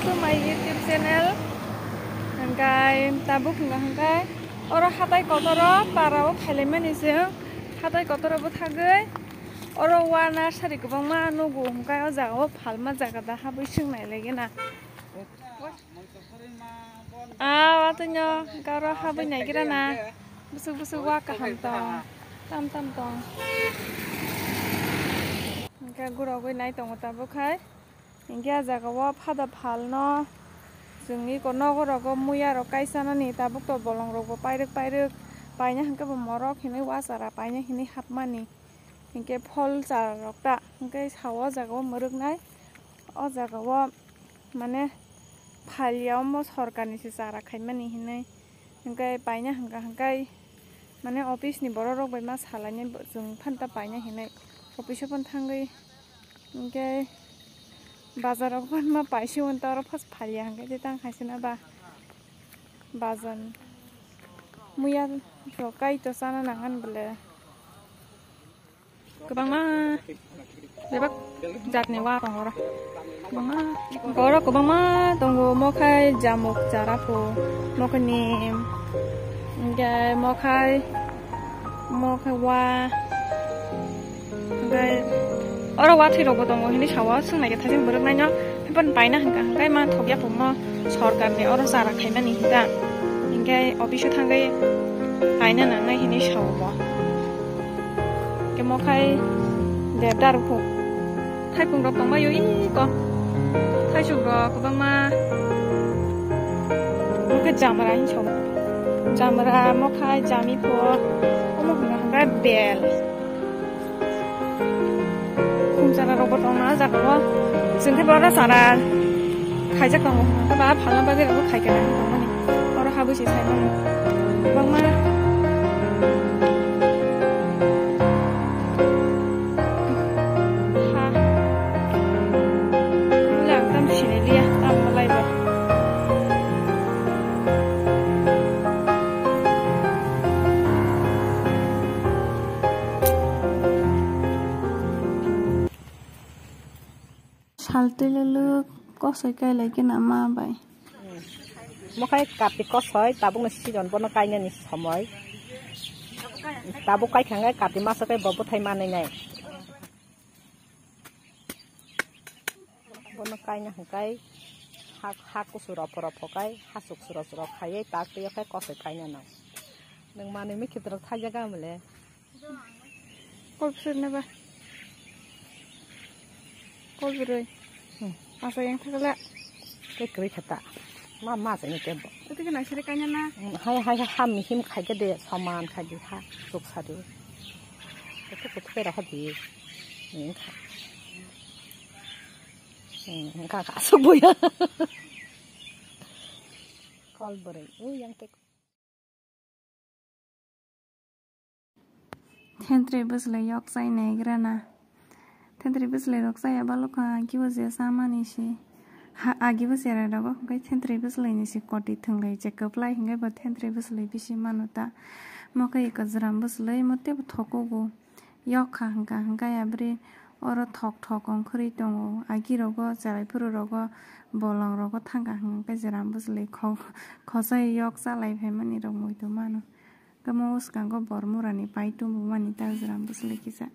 to my YouTube channel. Hangkai tabuk hangkai oro hatai kotoro parao phailaimani se hatai kotoro bo thagoi oro wana sari gobangma nugu hangkai o jagao phalma jaga da haboi swngnai laigena watonyo garo haboi naigira na busuk busuk wa kaham tong tam tam tong hangkai gurogoi nai tongo tabukai hingke jagao phada phalno जोंनि नगराव मुया रक काइसानानि ताबुक तो बलं रग पाइरक पाइना हंके मरक हिने वासारा पाइना हिने हाबमानि हिंके फल चारकटा हंके सावा जागाव मरकनाय अ जागाव माने फालियाव म सरकारनि से चारा खाइमानि हिने हंके पाइना हंका माने अफिसनि बर रक बायमा सालानि जों फान्ता पाइना हिने अफिसाव फन थांगै हंके बाजाराव मा पाइसे उनतार फास फालिया हंगे जे तां खाइसना बा बाजन मुया रकाय तो साना नांगन बले गोबांमा बेबा जातनि वा दंर गोबांमा गर गोबांमा दंगो मखाय जामुक जाराफो मखनि इंगे मखाय वा oro wa thiro bo tongo hini sawa sungnai ke thajin borok naino pon paina hangkai ma thogya pungno sarkar ni oro sara khaimani hita hingkai office thangai paina nangnai hini sawa ke mokhai debdar phu thaipung rok tongba yoi ko thaisuk rok kubangma mokha jamra hin saw jamra mokhai jami pho omo hangkai bel जारा रबो दंना जागाव जोंथे बरा सारा खाइजा दङ बा फालना बाजेराव खाइगोन दंमानि अर हाबैसे साइमानि बांमा हा लांदाम सिनेलिया ताम लाइबो saltilelu kosoi kai lagi nama bai mokai kapi kosoi tabung sijon bono kaina ni somoy tabuk kai khangai kapi masakai bobo thai manai nai bono kaina hangkai hak kusura pora phokai hasuk sura khaiye takte kai kosoi kaina na nang manai mi khidra thaja ga male kolsir na ba kolbiroi asa yang thagala ke kri khata ma jani tembo itu kan asire kanya na hai ham him khaige de saman khaige ha suk sadu itu putera hadi ka ka subuya kol bore yang tek hentre busle yok sai negrana tentre busle rok sai abaloka kiwa je samani shi agi bus yara dago gai tentre busle ni shi koti thungai je kaplai hingai ba tentre busle bisi manuta mokai kazram busle mote thoko go yok hanga abri oro thok on khri tongo agi rogo jarai puru rogo bolong rogo thanga hanga jaram busle khosai yok salai phemani rok moitu manu kamo uskango bormurani paitu mani ta jaram busle kisa